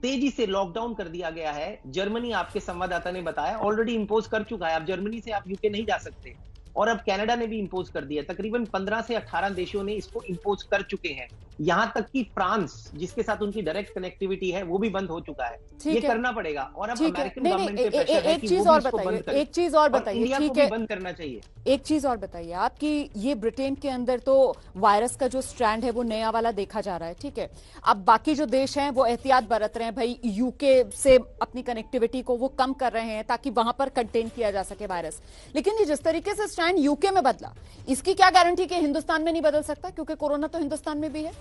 Speaker 5: तेजी से लॉकडाउन कर दिया गया है। जर्मनी, आपके संवाददाता ने बताया, ऑलरेडी इंपोज कर चुका है। अब जर्मनी से आप यूके नहीं जा सकते, और अब कनाडा ने भी इंपोज कर दिया। तकरीबन 15 से 18 देशों ने इसको इंपोज कर चुके हैं। यहां तक कि फ्रांस, जिसके साथ उनकी डायरेक्ट कनेक्टिविटी है, वो भी बंद हो चुका है। ये करना पड़ेगा, और अब अमेरिकन गवर्नमेंट पे प्रेशर है कि वो भी इसको बंद करे।
Speaker 1: एक चीज और बताइए,
Speaker 5: इंडिया को भी बंद करना चाहिए।
Speaker 1: एक चीज और बताइए आप कि ये ब्रिटेन के अंदर तो वायरस का जो स्ट्रैंड है वो नया वाला देखा जा रहा है, ठीक है। अब बाकी जो देश हैं वो एहतियात बरत रहे हैं, भाई यूके से अपनी कनेक्टिविटी को वो कम कर रहे हैं ताकि वहां पर कंटेन किया जा सके वायरस। लेकिन ये जिस तरीके से स्ट्रैंड यूके में बदला, इसकी क्या गारंटी कि हिंदुस्तान में नहीं बदल सकता, क्योंकि कोरोना तो हिंदुस्तान में भी है?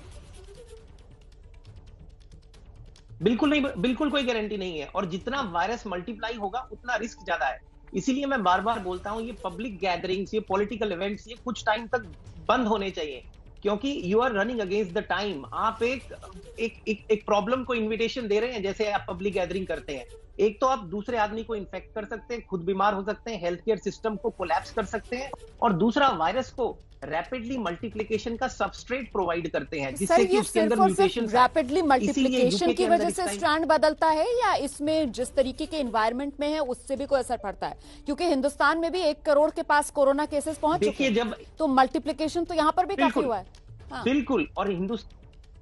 Speaker 5: बिल्कुल नहीं, बिल्कुल कोई गारंटी नहीं है, और जितना वायरस मल्टीप्लाई होगा उतना रिस्क ज्यादा है। इसीलिए मैं बार बार बोलता हूं, ये पब्लिक गैदरिंग्स, ये पॉलिटिकल इवेंट्स, ये कुछ टाइम तक बंद होने चाहिए, क्योंकि you are running against the time. आप एक प्रॉब्लम को इन्विटेशन दे रहे हैं, जैसे आप पब्लिक गैदरिंग करते हैं। एक तो आप दूसरे आदमी को इन्फेक्ट कर सकते हैं, खुद बीमार हो सकते हैं, हेल्थ केयर सिस्टम को कोलैप्स कर सकते हैं, और दूसरा वायरस को रैपिडली मल्टीप्लिकेशन का सबस्ट्रेट प्रोवाइड करते हैं, जिससे कि उसके अंदर म्यूटेशन
Speaker 1: रैपिडली मल्टीप्लिकेशन की वजह से स्ट्रैंड बदलता है, या इसमें जिस तरीके के एनवायरनमेंट में है उससे भी कोई असर पड़ता है? क्योंकि हिंदुस्तान में भी 1 करोड़ के पास कोरोना केसेस पहुंच चुके हैं, तो मल्टीप्लिकेशन तो यहाँ पर भी काफी हुआ है। हाँ।
Speaker 5: बिल्कुल। और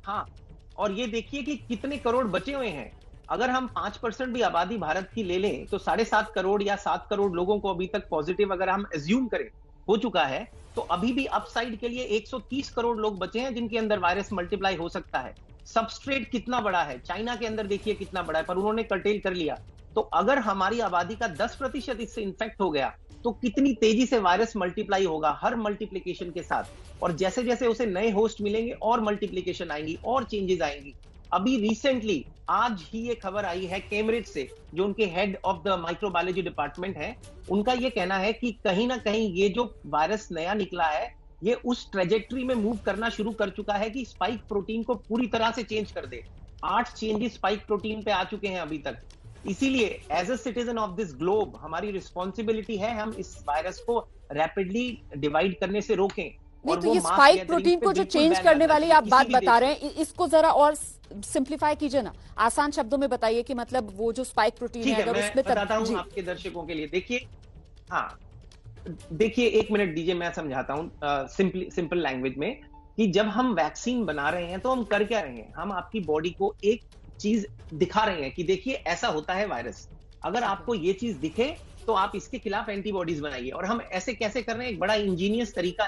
Speaker 5: हाँ, और ये देखिए कि कितने करोड़ बचे हुए हैं। अगर हम 5% भी आबादी भारत की ले लें तो 7.5 करोड़ या 7 करोड़ लोगों को अभी तक पॉजिटिव अगर हम एज्यूम करें हो चुका है, तो अभी भी अपसाइड के लिए 130 करोड़ लोग बचे हैं जिनके अंदर वायरस मल्टीप्लाई हो सकता है। सबस्ट्रेट कितना बड़ा है, चाइना के अंदर देखिए कितना बड़ा है, पर उन्होंने कर्टेल कर लिया। तो अगर हमारी आबादी का 10% इससे इन्फेक्ट हो गया तो कितनी तेजी से वायरस मल्टीप्लाई होगा हर मल्टीप्लिकेशन के साथ। और जैसे जैसे उसे नए होस्ट मिलेंगे और मल्टीप्लिकेशन आएंगी और चेंजेस आएंगी। अभी रिसेंटली आज ही ये खबर आई है कैम्ब्रिज से, जो उनके head of the microbiology department है, उनका ये कहना है कि कहीं ना कहीं ये जो वायरस नया निकला है ये उस ट्रेजेक्टरी में मूव करना शुरू कर चुका है कि स्पाइक प्रोटीन को पूरी तरह से चेंज कर दे। 8 चेंजेस स्पाइक प्रोटीन पे आ चुके हैं अभी तक। इसीलिए as a citizen of this globe हमारी रिस्पॉन्सिबिलिटी है हम इस वायरस को रैपिडली डिवाइड करने से रोकें।
Speaker 1: नहीं तो ये स्पाइक प्रोटीन को जो चेंज करने वाली आप बात बता रहे हैं, इसको जरा और सिंप्लीफाई कीजिए ना, आसान शब्दों में बताइए कि मतलब वो जो स्पाइक प्रोटीन है अगर उसमें
Speaker 5: बताता हूं आपके दर्शकों के लिए। देखिए, हाँ देखिए, 1 मिनट दीजिए, मैं समझाता हूं सिंपल लैंग्वेज में कि जब हम वैक्सीन बना रहे हैं तो हम कर क्या रहे हैं, हम आपकी बॉडी को एक चीज दिखा रहे हैं कि देखिए ऐसा होता है वायरस। अगर आपको ये चीज दिखे तो आप इसके खिलाफ एंटीबॉडीज बनाइए। और हम ऐसे कैसे कर रहे हैं, एक बड़ा इंजीनियस तरीका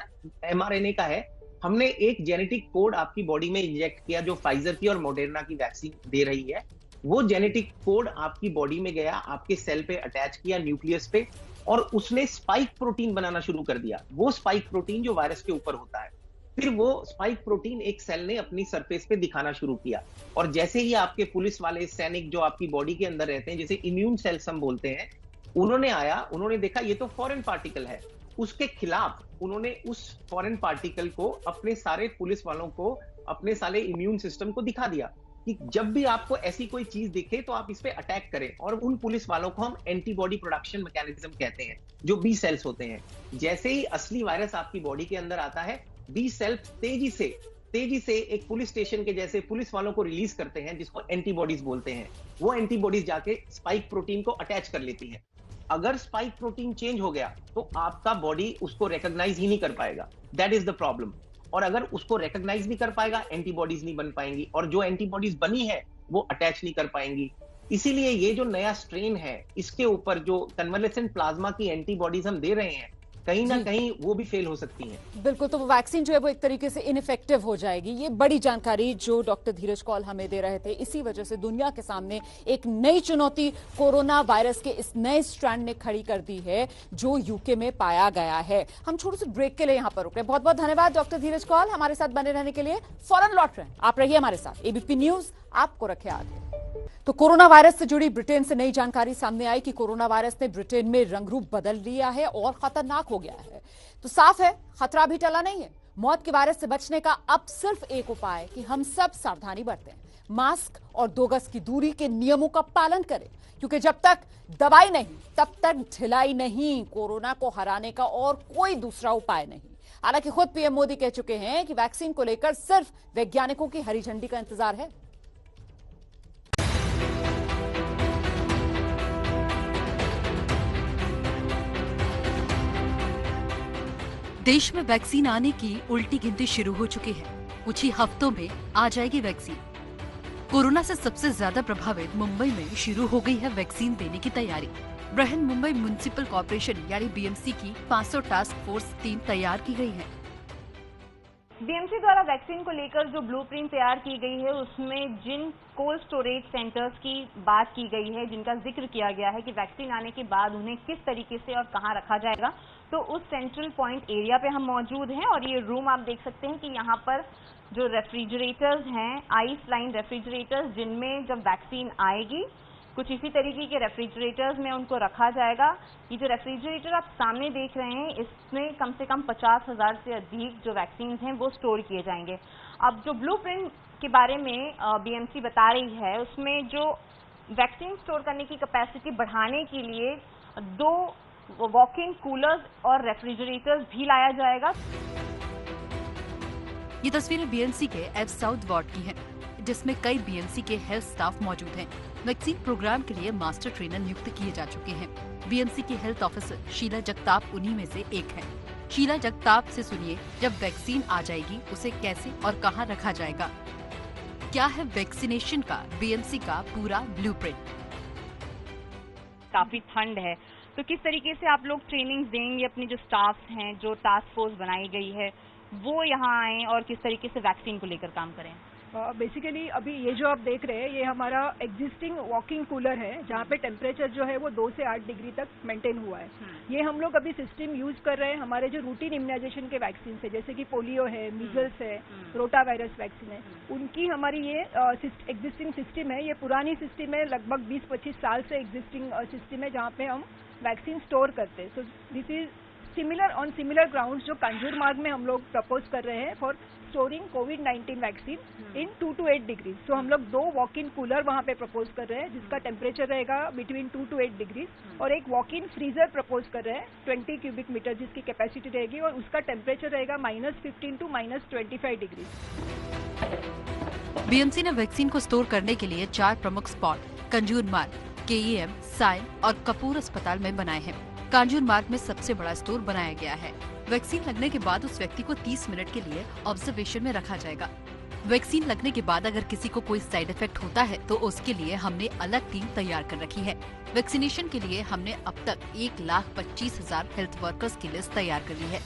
Speaker 5: mRNA का है। हमने एक जेनेटिक कोड आपकी बॉडी में इंजेक्ट किया जो फाइजर की और मॉडर्ना की वैक्सीन दे रही है। वो जेनेटिक कोड आपकी बॉडी में गया, आपके सेल पे अटैच किया न्यूक्लियस पे, और उसने स्पाइक प्रोटीन बनाना शुरू कर दिया। वो स्पाइक प्रोटीन जो वायरस के ऊपर होता है, फिर वो स्पाइक प्रोटीन एक सेल ने अपनी सरफेस पे दिखाना शुरू किया। और जैसे ही आपके पुलिस वाले सैनिक जो आपकी बॉडी के अंदर रहते हैं, जैसे इम्यून सेल्स हम बोलते हैं, उन्होंने आया, उन्होंने देखा ये तो फॉरेन पार्टिकल है, उसके खिलाफ उन्होंने उस फॉरेन पार्टिकल को अपने सारे पुलिस वालों को, अपने सारे इम्यून सिस्टम को दिखा दिया कि जब भी आपको ऐसी कोई चीज दिखे तो आप इस पे अटैक करें। और उन पुलिस वालों को हम एंटीबॉडी प्रोडक्शन मैकेनिज्म कहते हैं, जो बी सेल्स होते हैं। जैसे ही असली वायरस आपकी बॉडी के अंदर आता है, बी सेल्स तेजी से एक पुलिस स्टेशन के जैसे पुलिस वालों को रिलीज करते हैं, जिसको एंटीबॉडीज बोलते हैं। वो एंटीबॉडीज जाके स्पाइक प्रोटीन को अटैच कर लेती है। अगर स्पाइक प्रोटीन चेंज हो गया तो आपका बॉडी उसको रिकॉग्नाइज ही नहीं कर पाएगा। That is the problem. और अगर उसको रिकॉग्नाइज नहीं कर पाएगा, एंटीबॉडीज नहीं बन पाएंगी, और जो एंटीबॉडीज बनी है वो अटैच नहीं कर पाएंगी। इसीलिए ये जो नया स्ट्रेन है, इसके ऊपर जो कन्वलेसेंट प्लाज्मा की एंटीबॉडीज हम दे रहे हैं, कहीं ना कहीं वो भी फेल हो सकती हैं।
Speaker 1: बिल्कुल, तो वो वैक्सीन जो है वो एक तरीके से इनइफेक्टिव हो जाएगी। ये बड़ी जानकारी जो डॉक्टर धीरज कौल हमें दे रहे थे। इसी वजह से दुनिया के सामने एक नई चुनौती कोरोना वायरस के इस नए स्ट्रैंड ने खड़ी कर दी है, जो यूके में पाया गया है। हम छोटे से ब्रेक के लिए यहाँ पर रुक रहे हैं। बहुत बहुत धन्यवाद डॉक्टर धीरज कौल, हमारे साथ बने रहने के लिए। फौरन लौट रहे हैं, आप रहिए हमारे साथ। एबीपी न्यूज आपको रखे आगे। तो कोरोना वायरस से जुड़ी ब्रिटेन से नई जानकारी सामने आई कि कोरोना वायरस ने ब्रिटेन में रंग रूप बदल लिया है और खतरनाक हो गया है। तो साफ है, खतरा भी टला नहीं है। मौत के वायरस से बचने का अब सिर्फ एक उपाय कि हम सब सावधानी बरतें, मास्क और 2 गज की दूरी के नियमों का पालन करें, क्योंकि जब तक दवाई नहीं तब तक ढिलाई नहीं। कोरोना को हराने का और कोई दूसरा उपाय नहीं। हालांकि खुद पीएम मोदी कह चुके हैं कि वैक्सीन को लेकर सिर्फ वैज्ञानिकों की हरी झंडी का इंतजार है।
Speaker 12: देश में वैक्सीन आने की उल्टी गिनती शुरू हो चुकी है। कुछ ही हफ्तों में आ जाएगी वैक्सीन। कोरोना से सबसे ज्यादा प्रभावित मुंबई में शुरू हो गई है वैक्सीन देने की तैयारी। बृहन मुंबई म्युनिसिपल कॉर्पोरेशन यानी बीएमसी की 500 टास्क फोर्स टीम तैयार की गई है।
Speaker 13: बीएमसी द्वारा वैक्सीन को लेकर जो ब्लूप्रिंट तैयार की गई है, उसमें जिन कोल्ड स्टोरेज सेंटर्स की बात की गई है, जिनका जिक्र किया गया है कि वैक्सीन आने के बाद उन्हें किस तरीके से और कहां रखा जाएगा, तो उस सेंट्रल पॉइंट एरिया पे हम मौजूद हैं। और ये रूम आप देख सकते हैं कि यहाँ पर जो रेफ्रिजरेटर्स हैं, आइस लाइन रेफ्रिजरेटर्स, जिनमें जब वैक्सीन आएगी कुछ इसी तरीके के रेफ्रिजरेटर्स में उनको रखा जाएगा। ये जो रेफ्रिजरेटर आप सामने देख रहे हैं, इसमें कम से कम 50,000 से अधिक जो वैक्सीन हैं वो स्टोर किए जाएंगे। अब जो ब्लूप्रिंट के बारे में बीएमसी बता रही है, उसमें जो वैक्सीन स्टोर करने की कैपेसिटी बढ़ाने के लिए 2 वॉकिंग कूलर्स और रेफ्रिजरेटर्स भी लाया जाएगा।
Speaker 12: ये तस्वीरें बीएमसी के एफ साउथ वार्ड की हैं, जिसमें कई बीएमसी के हेल्थ स्टाफ मौजूद हैं। वैक्सीन प्रोग्राम के लिए मास्टर ट्रेनर नियुक्त किए जा चुके हैं। बीएमसी की हेल्थ ऑफिसर शीला जगताप उन्हीं में से एक है। शीला जगताप से सुनिए, जब वैक्सीन आ जाएगी उसे कैसे और कहां रखा जाएगा। क्या है वैक्सीनेशन का बीएमसी का पूरा ब्लूप्रिंट।
Speaker 13: काफी ठंड है तो किस तरीके से आप लोग ट्रेनिंग देंगे, अपनी जो स्टाफ हैं, जो टास्क फोर्स बनाई गई है वो यहाँ आए और किस तरीके से वैक्सीन को लेकर काम करें।
Speaker 14: बेसिकली अभी ये जो आप देख रहे हैं ये हमारा एग्जिस्टिंग वॉकिंग कूलर है जहाँ पे टेम्परेचर जो है वो 2 से 8 डिग्री तक मेंटेन हुआ है। ये हम लोग अभी सिस्टम यूज कर रहे हैं हमारे जो रूटीन इम्यूनाइजेशन के वैक्सीन है, जैसे कि पोलियो है, मीजल्स है, रोटा वायरस वैक्सीन है, उनकी हमारी ये एग्जिस्टिंग सिस्टम है। ये पुरानी सिस्टम है, लगभग 20-25 साल से एग्जिस्टिंग सिस्टम है जहाँ पे हम वैक्सीन स्टोर करते हैं। So this is similar on similar grounds जो कांजूर मार्ग में हम लोग प्रपोज कर रहे हैं फॉर स्टोरिंग कोविड-19 vaccine in 2 to 8 degree. So हम लोग 2 वॉक इन कूलर वहाँ पे प्रपोज कर रहे हैं जिसका टेम्परेचर रहेगा बिटवीन 2 to 8 डिग्री और एक वॉक इन फ्रीजर प्रपोज कर रहे हैं 20 क्यूबिक मीटर जिसकी कैपेसिटी रहेगी और उसका टेम्परेचर रहेगा -15 to -25 डिग्री।
Speaker 12: बीएमसी ने वैक्सीन को स्टोर करने के लिए 4 प्रमुख स्पॉट कांजूर मार्ग, केईएम, साइन और कपूर अस्पताल में बनाए हैं। कांजूर मार्ग में सबसे बड़ा स्टोर बनाया गया है। वैक्सीन लगने के बाद उस व्यक्ति को 30 मिनट के लिए ऑब्जर्वेशन में रखा जाएगा। वैक्सीन लगने के बाद अगर किसी को कोई साइड इफेक्ट होता है तो उसके लिए हमने अलग टीम तैयार कर रखी है। वैक्सीनेशन के लिए हमने अब तक 1,25,000 हेल्थ वर्कर्स की लिस्ट तैयार कर ली है।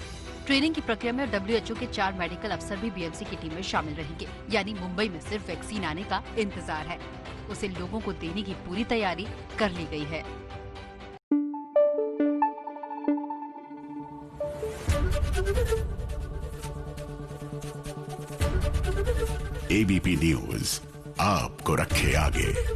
Speaker 12: ट्रेनिंग की प्रक्रिया में WHO के 4 मेडिकल अफसर भी बीएमसी की टीम में शामिल रहेंगे। यानी मुंबई में सिर्फ वैक्सीन आने का इंतजार है, उसे लोगों को देने की पूरी तैयारी कर ली गई है।
Speaker 15: ABP न्यूज आपको रखे आगे।